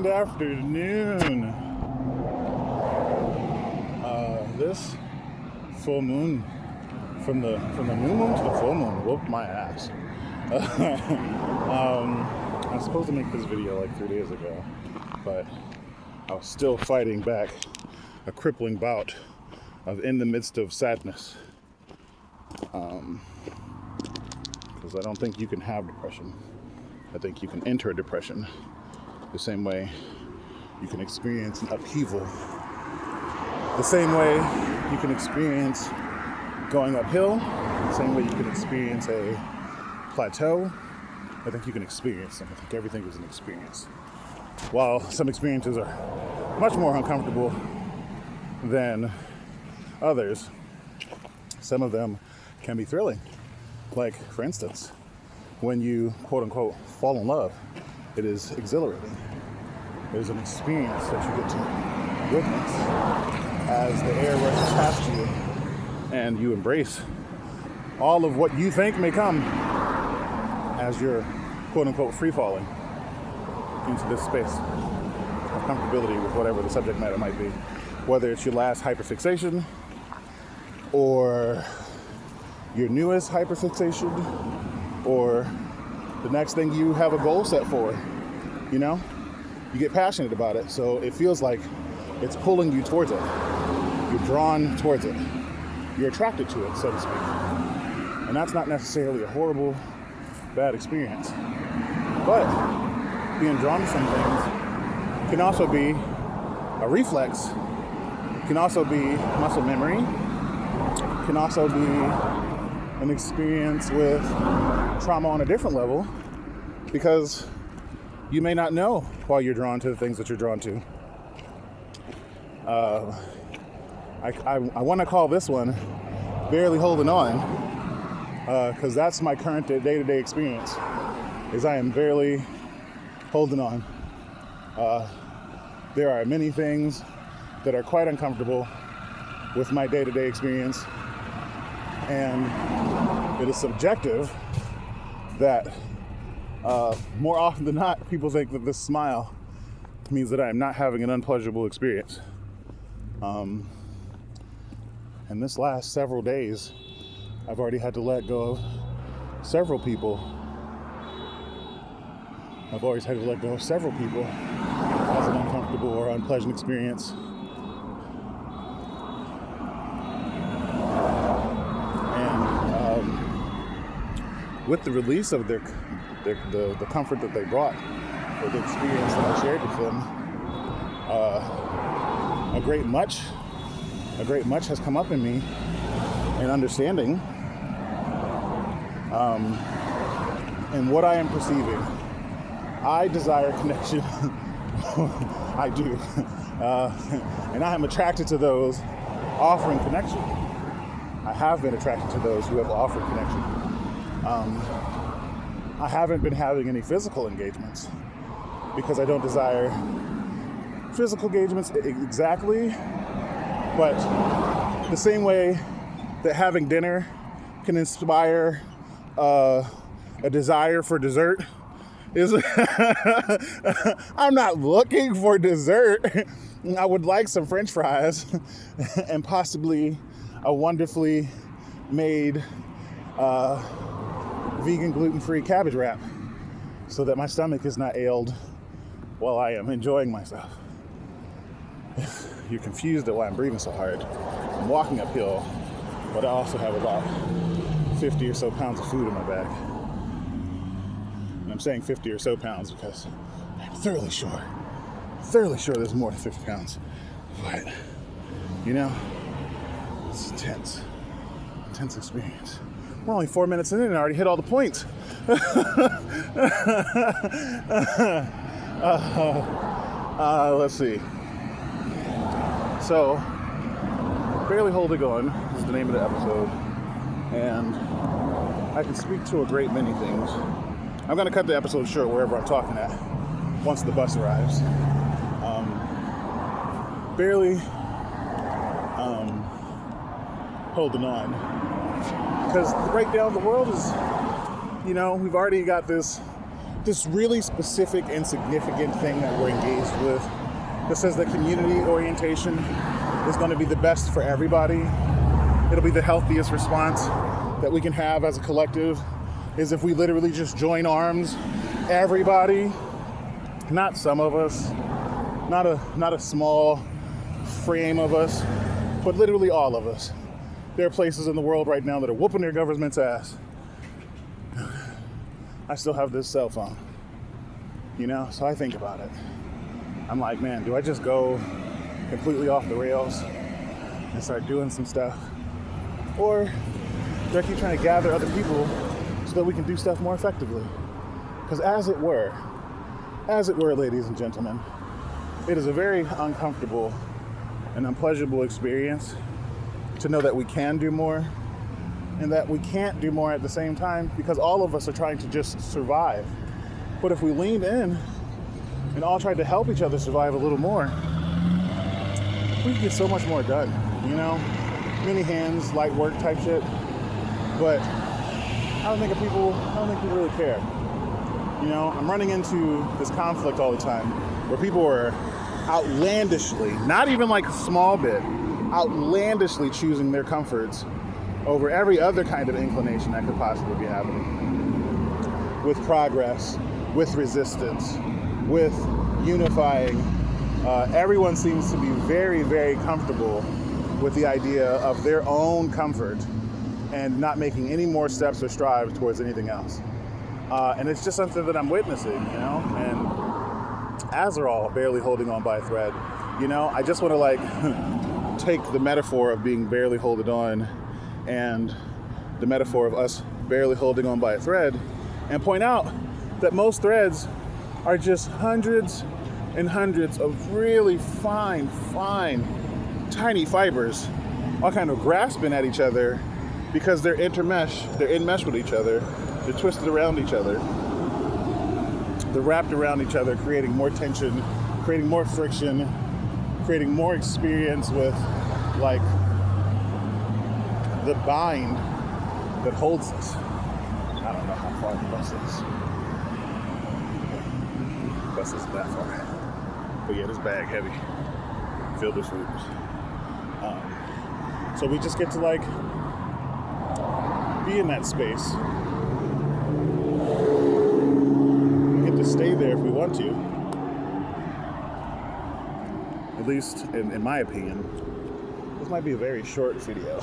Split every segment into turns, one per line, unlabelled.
Grand afternoon. This full moon, from the new moon to the full moon, whooped my ass. I was supposed to make this video like 3 days ago, but I was still fighting back a crippling bout of in the midst of sadness. Because I don't think you can have depression. I think you can enter depression the same way you can experience an upheaval. The same way you can experience going uphill, the same way you can experience a plateau. I think you can experience them. I think everything is an experience. While some experiences are much more uncomfortable than others, some of them can be thrilling. Like, for instance, when you, quote unquote, fall in love, it is exhilarating. It is an experience that you get to witness as the air rushes past you and you embrace all of what you think may come as you're, quote unquote, free falling into this space of comfortability with whatever the subject matter might be. Whether it's your last hyperfixation or your newest hyperfixation or the next thing you have a goal set for, you know? You get passionate about it, so it feels like it's pulling you towards it. You're drawn towards it. You're attracted to it, so to speak. And that's not necessarily a horrible, bad experience. But being drawn to some things can also be a reflex, can also be muscle memory, can also be an experience with trauma on a different level, because you may not know why you're drawn to the things that you're drawn to. I want to call this one Bearli Holding On, because that's my current day-to-day experience, is I am barely holding on. There are many things that are quite uncomfortable with my day-to-day experience, and it is subjective that more often than not, people think that this smile means that I am not having an unpleasurable experience. And this last several days, I've already had to let go of several people. I've always had to let go of several people as an uncomfortable or unpleasant experience. And with the release of the comfort that they brought, or the experience that I shared with them, a great much has come up in me in understanding and what I am perceiving. I desire connection. I do. And I am attracted to those offering connection. I have been attracted to those who have offered connection. I haven't been having any physical engagements because I don't desire physical engagements exactly, but the same way that having dinner can inspire a desire for dessert is I'm not looking for dessert. I would like some French fries and possibly a wonderfully made vegan gluten-free cabbage wrap so that my stomach is not ailed while I am enjoying myself. If you're confused at why I'm breathing so hard, I'm walking uphill, but I also have about 50 or so pounds of food in my bag. And I'm saying 50 or so pounds because I'm thoroughly sure there's more than 50 pounds. But, you know, it's intense experience. We're only 4 minutes in and I already hit all the points. Let's see. So, Bearli Holding On is the name of the episode, and I can speak to a great many things. I'm going to cut the episode short wherever I'm talking at once the bus arrives. Barely holding on, because the breakdown of the world is, you know, we've already got this this really specific and significant thing that we're engaged with that says that community orientation is going to be the best for everybody. It'll be the healthiest response that we can have as a collective, is if we literally just join arms, everybody, not some of us, not a small frame of us, but literally all of us. There are places in the world right now that are whooping their government's ass. I still have this cell phone, so I think about it. I'm like, man, do I just go completely off the rails and start doing some stuff? Or do I keep trying to gather other people so that we can do stuff more effectively? Because as it were, ladies and gentlemen, it is a very uncomfortable and unpleasurable experience to know that we can do more and that we can't do more at the same time, because all of us are trying to just survive. But if we leaned in and all tried to help each other survive a little more, we could get so much more done, Many hands, light work type shit. But I don't think people really care. I'm running into this conflict all the time where people are outlandishly, not even like a small bit, outlandishly choosing their comforts over every other kind of inclination that could possibly be happening. With progress, with resistance, with unifying, everyone seems to be very, very comfortable with the idea of their own comfort and not making any more steps or strides towards anything else. And it's just something that I'm witnessing, and as are all barely holding on by a thread. I just want to take the metaphor of being barely holding on and the metaphor of us barely holding on by a thread and point out that most threads are just hundreds and hundreds of really fine, tiny fibers all kind of grasping at each other because they're enmeshed with each other, they're twisted around each other, they're wrapped around each other, creating more tension, creating more friction, creating more experience with the bind that holds us. I don't know how far the bus is. The bus isn't that far. But yeah, this bag heavy, filled with food. So we just get to be in that space. We get to stay there if we want to. At least in my opinion. This might be a very short video.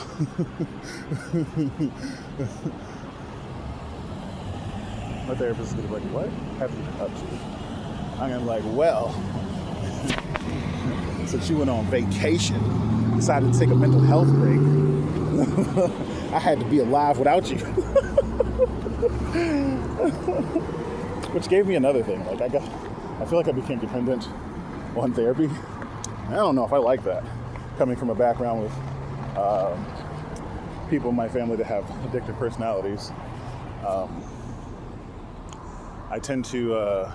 My therapist is gonna be like, what have you been up to? I'm gonna be like, well, since you went on vacation, decided to take a mental health break, I had to be alive without you. Which gave me another thing. I feel like I became dependent on therapy. I don't know if I like that. Coming from a background with people in my family that have addictive personalities, I tend to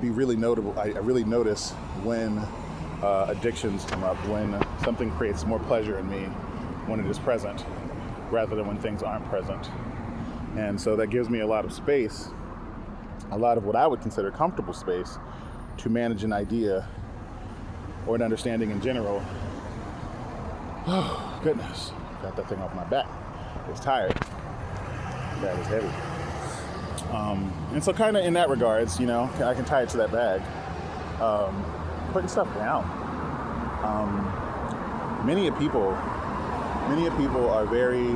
be really notable. I really notice when addictions come up, when something creates more pleasure in me when it is present, rather than when things aren't present. And so that gives me a lot of space, a lot of what I would consider comfortable space, to manage an idea or an understanding in general. Oh, goodness. Got that thing off my back. It's tired. That is heavy. And so kind of in that regards, I can tie it to that bag. Putting stuff down. Many people are very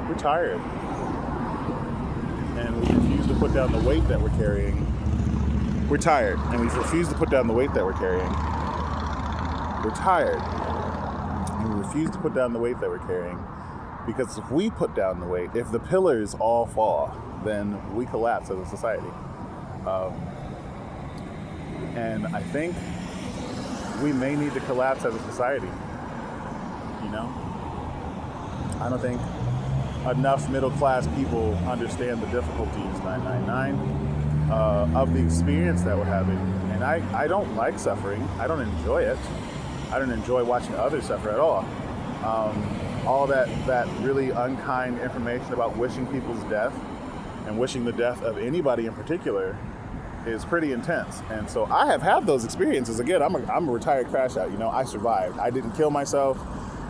we're tired. And we refuse to put down the weight that we're carrying. We're tired, and we refuse to put down the weight that we're carrying. We're tired, and we refuse to put down the weight that we're carrying, because if we put down the weight, if the pillars all fall, then we collapse as a society. And I think we may need to collapse as a society. I don't think enough middle-class people understand the difficulties, 999, of the experience that we're having. And I don't like suffering. I don't enjoy it. I don't enjoy watching others suffer at all. all that really unkind information about wishing people's death and wishing the death of anybody in particular is pretty intense. And so I have had those experiences. Again, I'm a retired crash out. I survived. I didn't kill myself,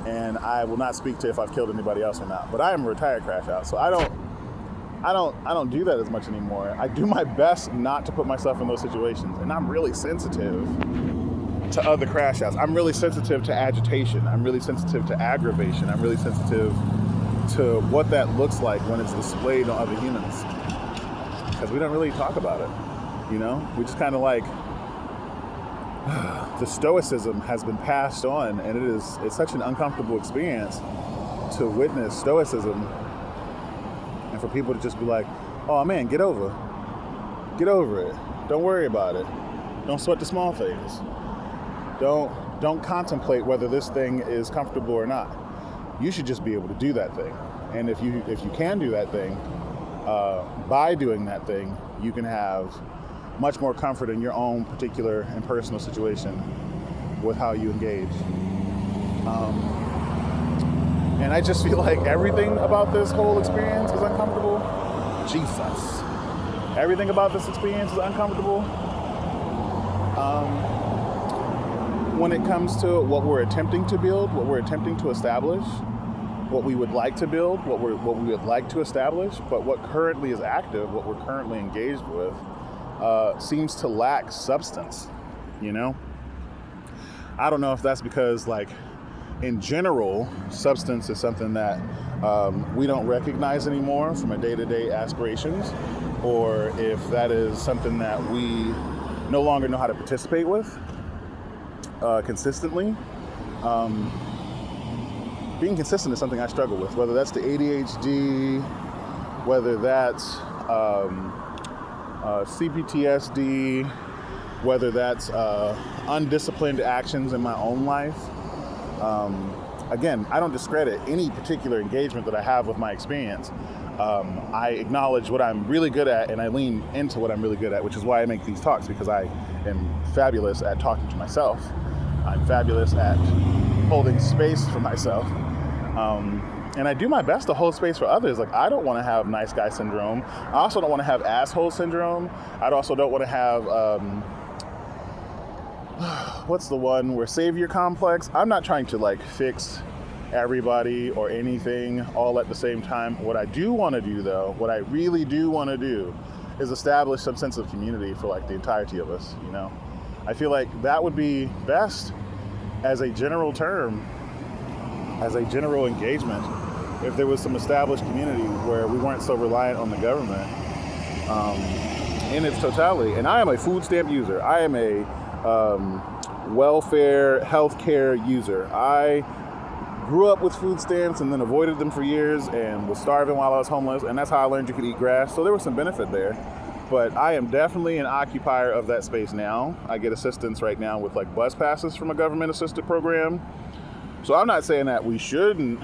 and I will not speak to if I've killed anybody else or not. But I am a retired crash out, so I don't do that as much anymore. I do my best not to put myself in those situations, and I'm really sensitive to other crash outs. I'm really sensitive to agitation. I'm really sensitive to aggravation. I'm really sensitive to what that looks like when it's displayed on other humans, because we don't really talk about it. We just kind of like, the stoicism has been passed on, and it's such an uncomfortable experience to witness stoicism, and for people to just be like, oh man, get over it. Don't worry about it. Don't sweat the small things. Don't contemplate whether this thing is comfortable or not. You should just be able to do that thing. And if you can do that thing, by doing that thing, you can have much more comfort in your own particular and personal situation with how you engage. And I just feel like everything about this whole experience is uncomfortable. Jesus. Everything about this experience is uncomfortable. When it comes to what we're attempting to build, what we're attempting to establish, what we would like to build, what we would like to establish, but what currently is active, what we're currently engaged with, seems to lack substance, I don't know if that's because, like, in general, substance is something that we don't recognize anymore from our day-to-day aspirations, or if that is something that we no longer know how to participate with consistently. Being consistent is something I struggle with, whether that's the ADHD, whether that's CPTSD, whether that's undisciplined actions in my own life. Again, I don't discredit any particular engagement that I have with my experience. I acknowledge what I'm really good at, and I lean into what I'm really good at, which is why I make these talks, because I am fabulous at talking to myself. I'm fabulous at holding space for myself. And I do my best to hold space for others. Like, I don't want to have nice guy syndrome. I also don't want to have asshole syndrome. I also don't want to have, what's the one where savior complex? I'm not trying to like fix everybody or anything all at the same time. What I do want to do though, what I really do want to do is establish some sense of community for like the entirety of us, I feel like that would be best as a general term, as a general engagement, if there was some established community where we weren't so reliant on the government in its totality. And I am a food stamp user. I am a welfare, healthcare user. I grew up with food stamps and then avoided them for years and was starving while I was homeless, and that's how I learned you could eat grass. So there was some benefit there. But I am definitely an occupier of that space now. I get assistance right now with like bus passes from a government-assisted program. So I'm not saying that we shouldn't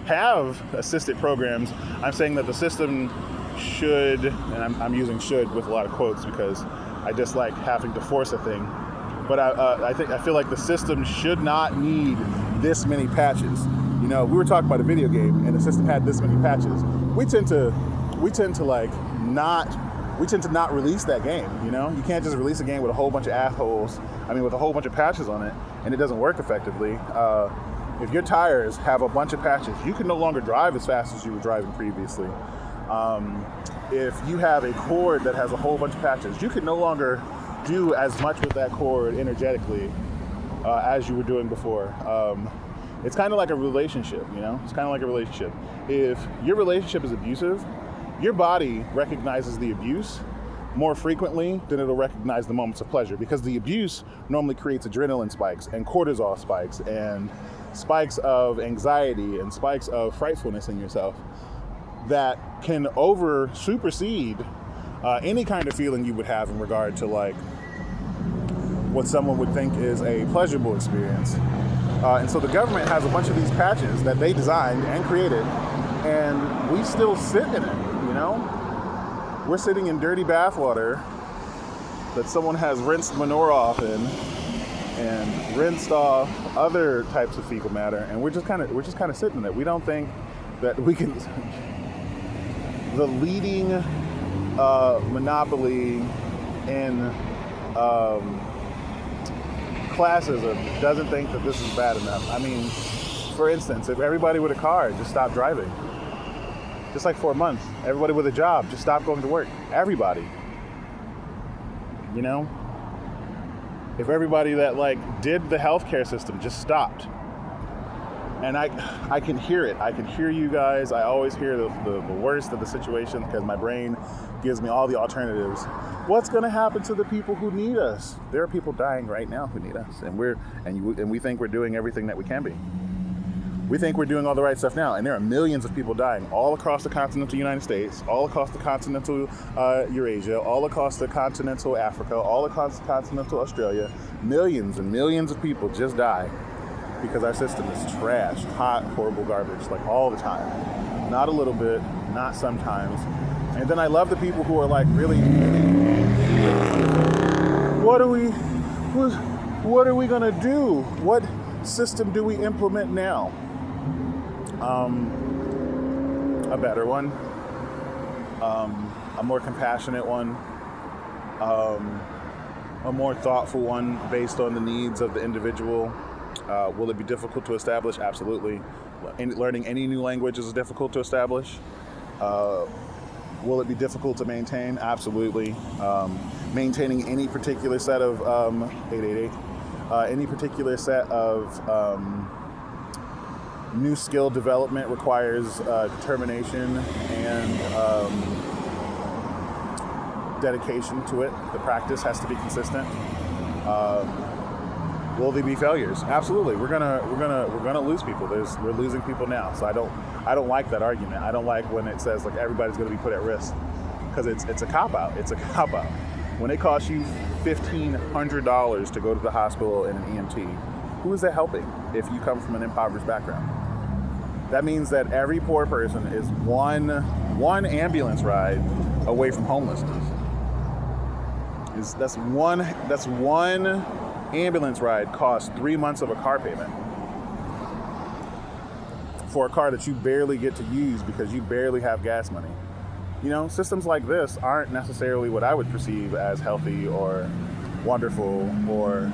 have assisted programs. I'm saying that the system should, and I'm using should with a lot of quotes because I dislike having to force a thing. But I feel like the system should not need this many patches. We were talking about a video game and the system had this many patches. We tend to not release that game, You can't just release a game with a whole bunch of assholes, with a whole bunch of patches on it, and it doesn't work effectively. If your tires have a bunch of patches, you can no longer drive as fast as you were driving previously. If you have a cord that has a whole bunch of patches, you can no longer do as much with that cord energetically as you were doing before. It's kind of like a relationship, It's kind of like a relationship. If your relationship is abusive, your body recognizes the abuse more frequently than it'll recognize the moments of pleasure, because the abuse normally creates adrenaline spikes and cortisol spikes and spikes of anxiety and spikes of frightfulness in yourself that can supersede any kind of feeling you would have in regard to like what someone would think is a pleasurable experience. And so the government has a bunch of these patches that they designed and created, and we still sit in it, We're sitting in dirty bathwater that someone has rinsed manure off in, and rinsed off other types of fecal matter, and we're just kind of sitting in it. We don't think that we can. The leading monopoly in classism doesn't think that this is bad enough. I mean, for instance, if everybody with a car just stopped driving, just like for a month, everybody with a job just stopped going to work. Everybody, you know, if everybody that like did the healthcare system just stopped. And I can hear it. I can hear you guys. I always hear the worst of the situation because my brain gives me all the alternatives. What's going to happen to the people who need us? There are people dying right now who need us, and we think we're doing everything that we can be. We think we're doing all the right stuff now, and there are millions of people dying all across the continental United States, all across the continental Eurasia, all across the continental Africa, all across the continental Australia. Millions and millions of people just die because our system is trash, hot, horrible garbage, like all the time. Not a little bit, not sometimes. And then I love the people who are like, really, what are we gonna do? What system do we implement now? A better one, a more compassionate one, a more thoughtful one based on the needs of the individual. Will it be difficult to establish? Absolutely. Learning any new language is difficult to establish. Will it be difficult to maintain? Absolutely. Maintaining any particular set of 888, any particular set of new skill development requires determination and dedication to it. The practice has to be consistent. Will there be failures? Absolutely. We're gonna lose people. We're losing people now. So I don't like that argument. I don't like when it says like everybody's gonna be put at risk, because it's a cop out. It's a cop out. When it costs you $1,500 to go to the hospital in an EMT, who is that helping if you come from an impoverished background? That means that every poor person is one ambulance ride away from homelessness. That's one ambulance ride costs 3 months of a car payment for a car that you barely get to use because you barely have gas money. You know, systems like this aren't necessarily what I would perceive as healthy or wonderful, or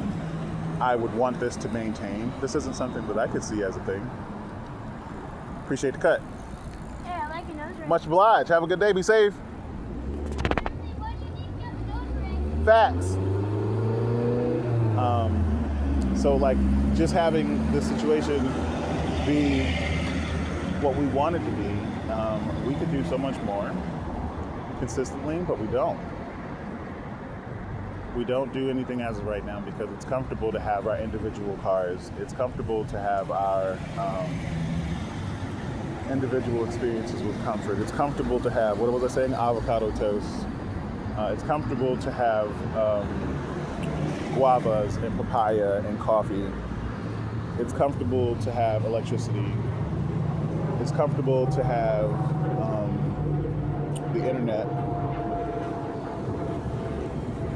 I would want this to maintain. This isn't something that I could see as a thing. Appreciate the cut.
Yeah, I like your nose ring.
Much obliged. Have a good day. Be safe. Facts. So like just having this situation be what we want it to be, we could do so much more consistently, but we don't. We don't do anything as of right now because it's comfortable to have our individual cars. It's comfortable to have our individual experiences with comfort. It's comfortable to have, what was I saying, avocado toast. It's comfortable to have guavas and papaya and coffee. It's comfortable to have electricity. It's comfortable to have the internet.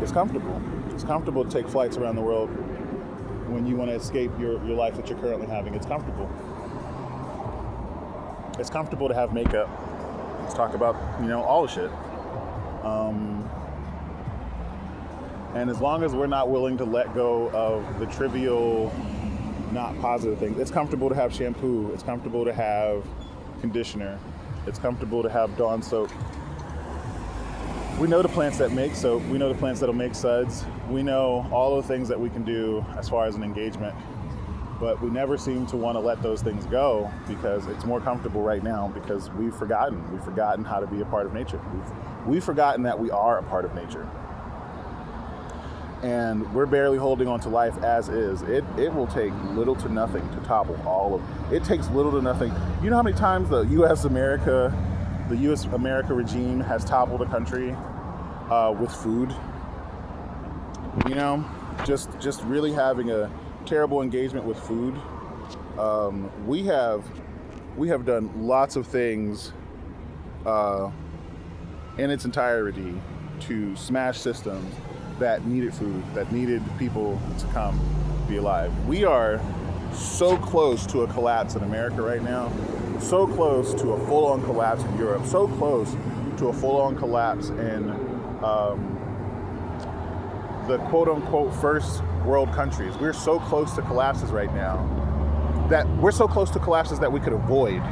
It's comfortable. It's comfortable to take flights around the world when you want to escape your life that you're currently having. It's comfortable. It's comfortable to have makeup. Let's talk about, all the shit. And as long as we're not willing to let go of the trivial, not positive things, it's comfortable to have shampoo. It's comfortable to have conditioner. It's comfortable to have Dawn soap. We know the plants that make soap. We know the plants that'll make suds. We know all the things that we can do as far as an engagement. But we never seem to want to let those things go because it's more comfortable right now because we've forgotten. We've forgotten how to be a part of nature. We've forgotten that we are a part of nature. And we're barely holding on to life as is. It will take little to nothing to topple all of it. It takes little to nothing. You know how many times the U.S. America regime has toppled a country with food? Just really having a terrible engagement with food. We have done lots of things in its entirety to smash systems that needed food, that needed people to come. be alive. We are so close to a collapse in America right now, so close to a full-on collapse in Europe, so close to a full-on collapse in the quote-unquote first world countries. We're so close to collapses right now that we're so close to collapses that we could avoid.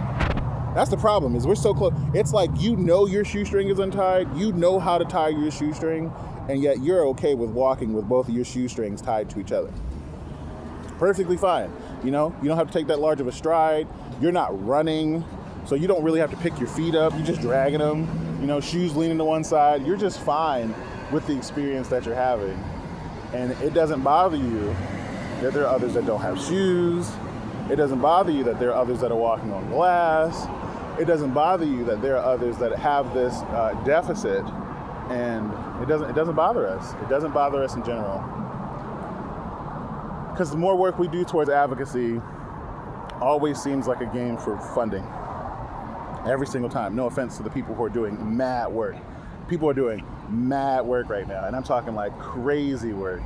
That's the problem, is we're so close. It's like, you know your shoestring is untied, you know how to tie your shoestring, and yet you're okay with walking with both of your shoestrings tied to each other. Perfectly fine. You know, you don't have to take that large of a stride. You're not running, so you don't really have to pick your feet up. You're just dragging them, you know, shoes leaning to one side. You're just fine with the experience that you're having. And it doesn't bother you that there are others that don't have shoes. It doesn't bother you that there are others that are walking on glass. It doesn't bother you that there are others that have this deficit, and it doesn't bother us. It doesn't bother us in general. Because the more work we do towards advocacy always seems like a game for funding. Every single time. No offense to the people who are doing mad work. People are doing mad work right now, and I'm talking like crazy work.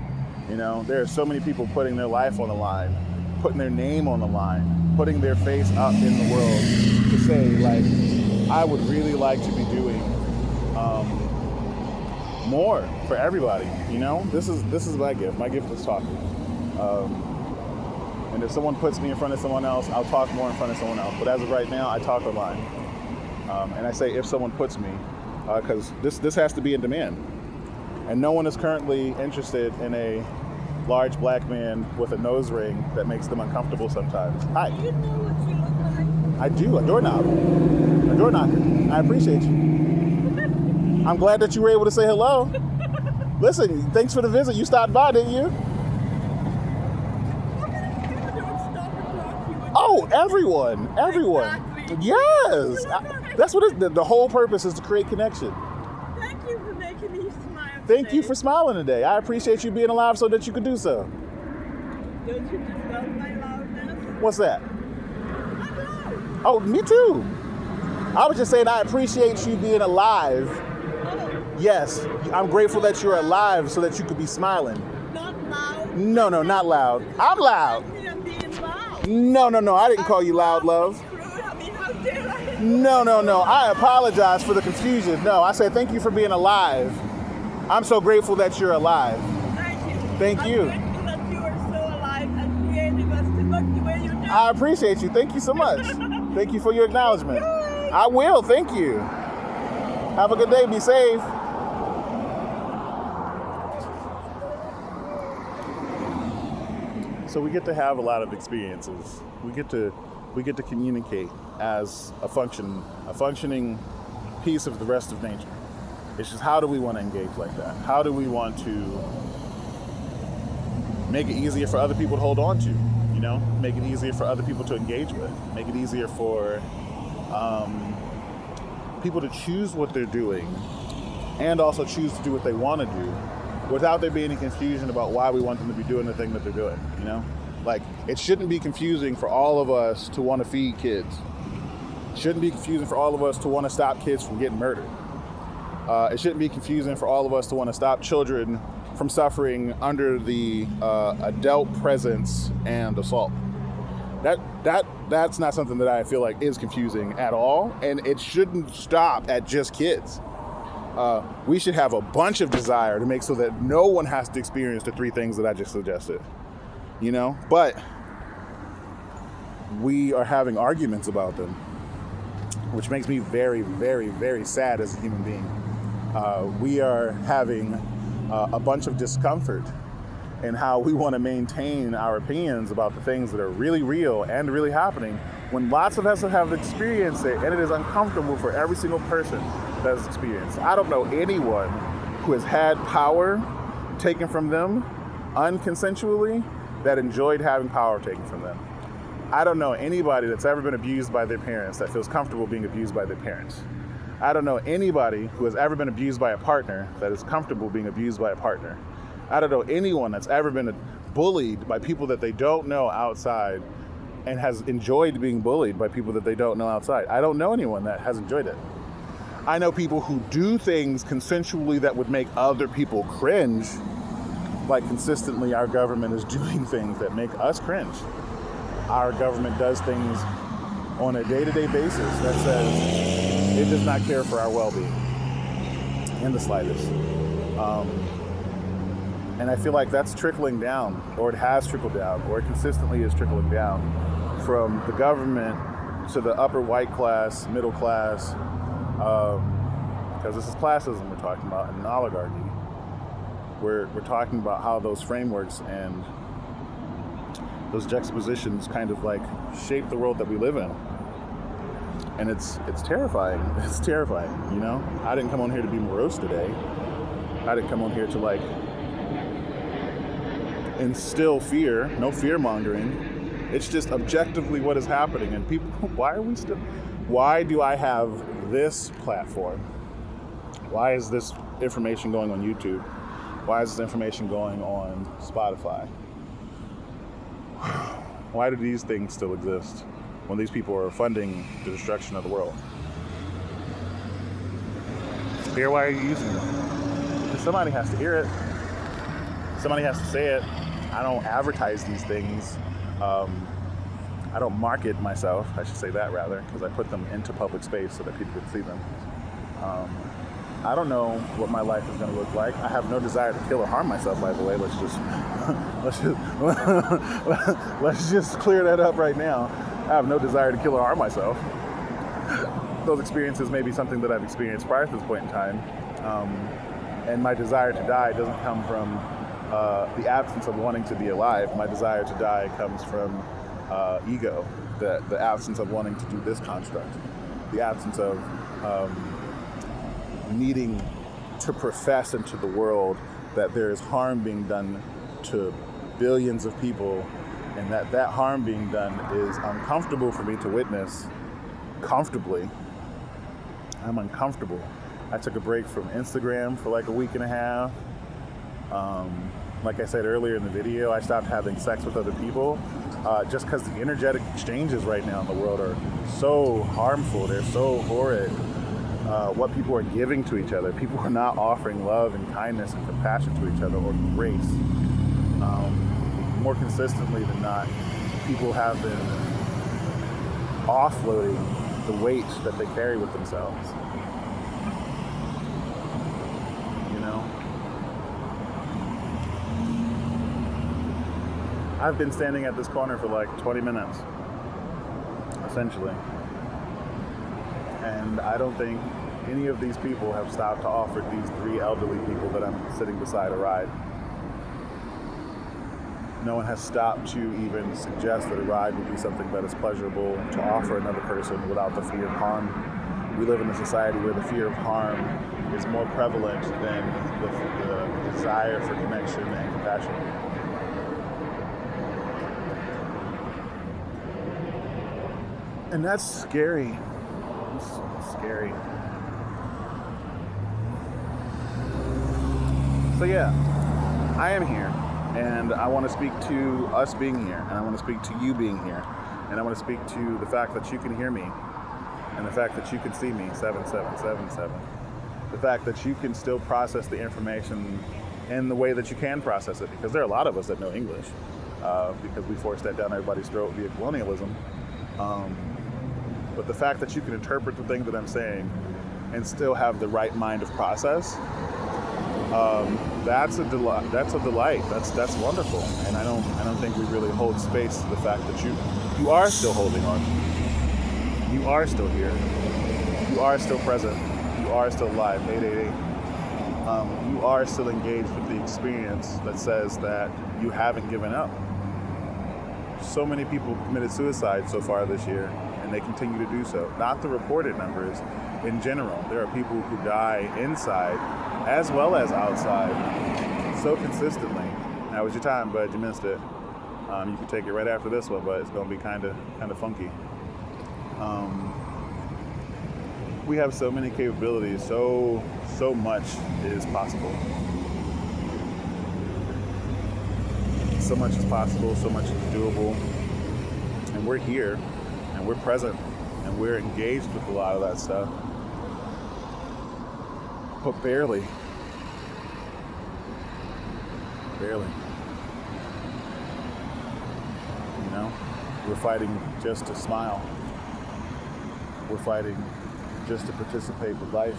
You know, there are so many people putting their life on the line, putting their name on the line, putting their face up in the world to say, like, I would really like to be doing more for everybody. You know, this is my gift. My gift is talking. And if someone puts me in front of someone else, I'll talk more in front of someone else. But as of right now, I talk online. And I say if someone puts me, because this has to be in demand. And no one is currently interested in a large black man with a nose ring that makes them uncomfortable sometimes. Hi.
Do you know what you look like?
I do, a doorknob. A door knocker. I appreciate you. I'm glad that you were able to say hello. Listen, thanks for the visit. You stopped by, didn't you? Oh, everyone.
Exactly.
Yes. That's what the whole purpose is, to create connection.
Thank you for making me smile.
Thank you for smiling today. I appreciate you being alive so that you could do so.
Don't you just love my loudness?
What's that?
I'm loud.
Oh, me too. I was just saying I appreciate you being alive.
Oh,
Yes, I'm grateful that you're alive so that you could be smiling.
not loud.
No, not loud. I'm loud.
I'm being loud.
No, I didn't call you loud, love.
I mean, how dare I?
No, I apologize for the confusion. No, I said thank you for being alive. I'm so grateful that you're alive.
Thank you.
Thank you.
I'm grateful that you are so alive and creative us to look the way you do.
I appreciate you. Thank you so much. Thank you for your acknowledgement. I will. Thank you. Have a good day. Be safe. So we get to have a lot of experiences. We get to communicate as a functioning piece of the rest of nature. It's just, how do we want to engage like that? How do we want to make it easier for other people to hold on to? You know, make it easier for other people to engage with. Make it easier for people to choose what they're doing and also choose to do what they want to do without there being any confusion about why we want them to be doing the thing that they're doing, you know? Like, it shouldn't be confusing for all of us to want to feed kids. It shouldn't be confusing for all of us to want to stop kids from getting murdered. It shouldn't be confusing for all of us to want to stop children from suffering under the adult presence and assault. That's not something that I feel like is confusing at all, and it shouldn't stop at just kids. We should have a bunch of desire to make so that no one has to experience the three things that I just suggested, you know? But we are having arguments about them, which makes me very, very, very sad as a human being. We are having a bunch of discomfort in how we want to maintain our opinions about the things that are really real and really happening, when lots of us have experienced it, and it is uncomfortable for every single person that has experienced. I don't know anyone who has had power taken from them unconsensually that enjoyed having power taken from them. I don't know anybody that's ever been abused by their parents that feels comfortable being abused by their parents. I don't know anybody who has ever been abused by a partner that is comfortable being abused by a partner. I don't know anyone that's ever been bullied by people that they don't know outside and has enjoyed being bullied by people that they don't know outside. I don't know anyone that has enjoyed it. I know people who do things consensually that would make other people cringe, like consistently our government is doing things that make us cringe. Our government does things on a day-to-day basis that says it does not care for our well-being in the slightest. And I feel like that's trickling down, or it has trickled down, or it consistently is trickling down from the government to the upper white class, middle class, because this is classism we're talking about, and oligarchy. We're talking about how those frameworks and those juxtapositions kind of like shape the world that we live in. And it's terrifying. It's terrifying, you know? I didn't come on here to be morose today. I didn't come on here to like instill fear, no fear mongering. It's just objectively what is happening. And people, why do I have this platform? Why is this information going on YouTube? Why is this information going on Spotify? Why do these things still exist when these people are funding the destruction of the world? Here, why are you using them? Because somebody has to hear it. Somebody has to say it. I don't advertise these things. I don't market myself, I should say that rather, because I put them into public space so that people can see them. I don't know what my life is going to look like. I have no desire to kill or harm myself, by the way. Let's just clear that up right now. I have no desire to kill or harm myself. Those experiences may be something that I've experienced prior to this point in time. And my desire to die doesn't come from the absence of wanting to be alive. My desire to die comes from ego, the absence of wanting to do this construct, the absence of needing to profess into the world that there is harm being done to billions of people, and that harm being done is uncomfortable for me to witness comfortably. I'm uncomfortable. I took a break from Instagram for like a week and a half. Like I said earlier in the video, I stopped having sex with other people just because the energetic exchanges right now in the world are so harmful. They're so horrid. What people are giving to each other. People are not offering love and kindness and compassion to each other, or grace. More consistently than not, people have been offloading the weight that they carry with themselves. You know? I've been standing at this corner for like 20 minutes, essentially. And I don't think any of these people have stopped to offer these three elderly people that I'm sitting beside a ride. No one has stopped to even suggest that a ride would be something that is pleasurable to offer another person without the fear of harm. We live in a society where the fear of harm is more prevalent than the desire for connection and compassion. And that's scary. It's scary. So yeah, I am here, and I want to speak to us being here, and I want to speak to you being here, and I want to speak to the fact that you can hear me, and the fact that you can see me, 7777. The fact that you can still process the information in the way that you can process it, because there are a lot of us that know English, because we forced that down everybody's throat via colonialism. But the fact that you can interpret the thing that I'm saying and still have the right mind of process, that's a delight. That's That's wonderful. And I don't think we really hold space to the fact that you are still holding on. You are still here. You are still present. You are still alive. 888. You are still engaged with the experience that says that you haven't given up. So many people committed suicide so far this year, and they continue to do so. Not the reported numbers. In general, there are people who die inside as well as outside so consistently. That was your time, bud. You missed it. You can take it right after this one, but it's going to be kind of funky. We have so many capabilities. So much is possible. So much is possible. So much is doable. And we're here, and we're present, and we're engaged with a lot of that stuff. But barely. barely. You know, we're fighting just to smile. We're fighting just to participate with life.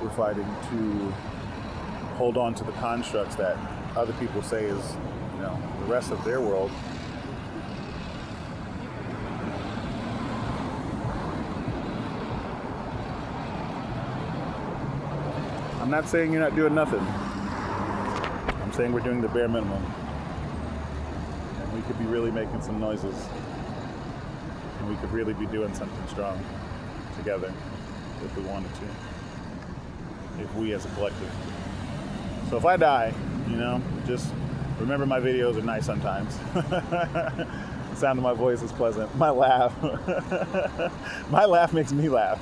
We're fighting to hold on to the constructs that other people say is, you know, the rest of their world. I'm not saying you're not doing nothing. I'm saying we're doing the bare minimum. And we could be really making some noises. And we could really be doing something strong together if we wanted to. If we as a collective. So if I die, you know, just remember my videos are nice sometimes. The sound of my voice is pleasant. My laugh. My laugh makes me laugh.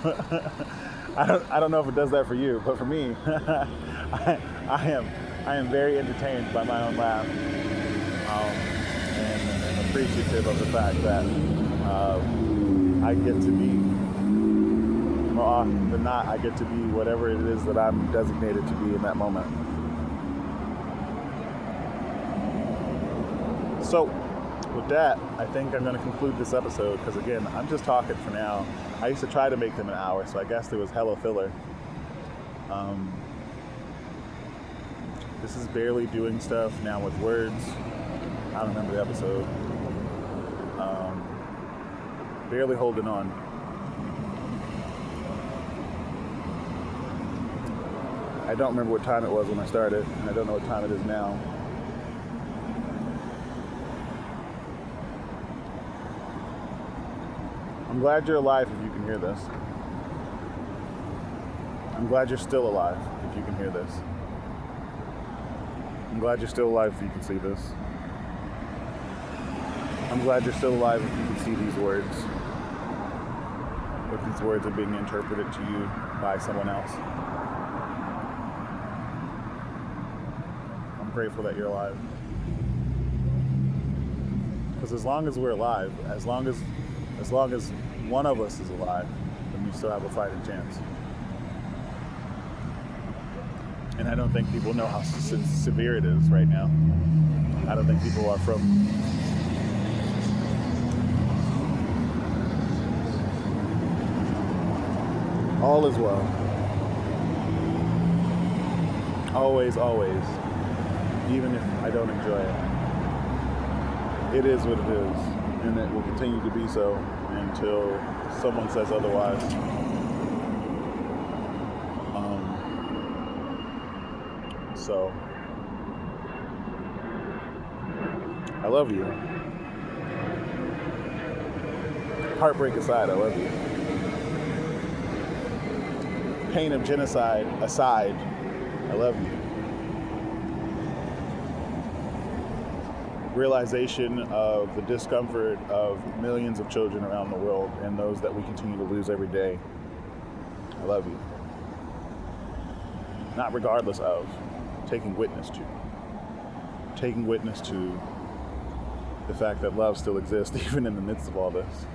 I don't know if it does that for you, but for me, I am very entertained by my own laugh, and appreciative of the fact that I get to be, more often than not, I get to be whatever it is that I'm designated to be in that moment. So, with that, I think I'm going to conclude this episode because, again, I'm just talking for now. I used to try to make them an hour, so I guess there was hella filler. This is barely doing stuff now with words. I don't remember the episode. Barely holding on. I don't remember what time it was when I started, and I don't know what time it is now. I'm glad you're alive if you can hear this. I'm glad you're still alive if you can hear this. I'm glad you're still alive if you can see this. I'm glad you're still alive if you can see these words. If these words are being interpreted to you by someone else. I'm grateful that you're alive. Because as long as we're alive, as long as one of us is alive, then we still have a fighting chance. And I don't think people know how severe it is right now. I don't think people are from... All is well. Always, always. Even if I don't enjoy it. It is what it is. And it will continue to be so until someone says otherwise. So, I love you. Heartbreak aside, I love you. Pain of genocide aside, I love you. Realization of the discomfort of millions of children around the world and those that we continue to lose every day. I love you. Not regardless of, taking witness to. Taking witness to the fact that love still exists even in the midst of all this.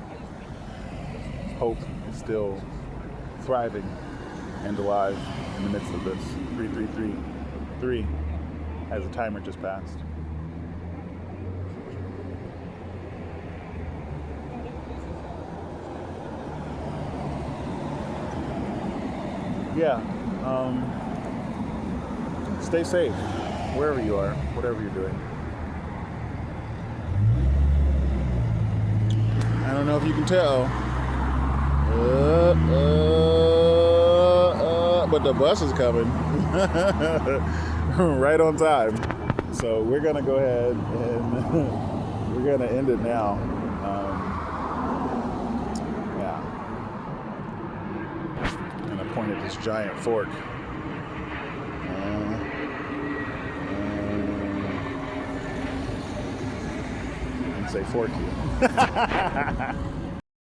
Hope is still thriving and alive in the midst of this. 3 as the timer just passed. Yeah, stay safe wherever you are, whatever you're doing. I don't know if you can tell, but the bus is coming right on time. So we're gonna go ahead and we're gonna end it now. I'm gonna point at this giant fork. And say fork you.